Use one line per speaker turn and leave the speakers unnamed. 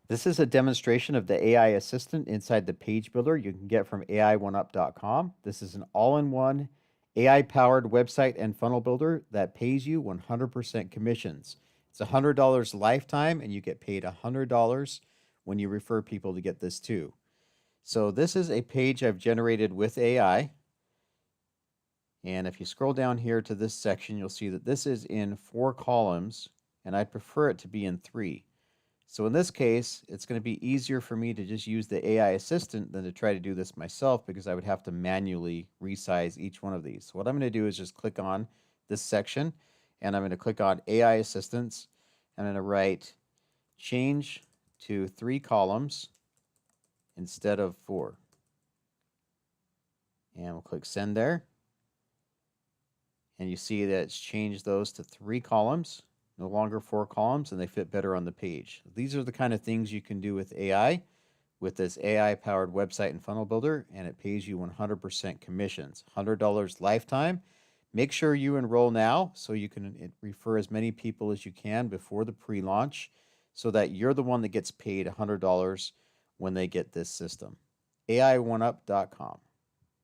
This is a demonstration of the AI assistant inside the page builder you can get from AI1UP.com. This is an all-in-one AI-powered website and funnel builder that pays you 100% commissions. It's $100 lifetime, and you get paid $100 when you refer people to get this too. So this is a page I've generated with AI. And if you scroll down here to this section, you'll see that this is in 4 columns, and I'd prefer it to be in 3. So in this case, it's going to be easier for me to just use the AI assistant than to try to do this myself, because I would have to manually resize each one of these. So what I'm going to do is just click on this section, and I'm going to click on AI assistants. I'm going to write change to 3 columns instead of 4. And we'll click send there. And you see that it's changed those to 3 columns. No longer 4 columns, and they fit better on the page. These are the kind of things you can do with AI, with this AI-powered website and funnel builder, and it pays you 100% commissions, $100 lifetime. Make sure you enroll now so you can refer as many people as you can before the pre-launch, so that you're the one that gets paid $100 when they get this system. AI1UP.com.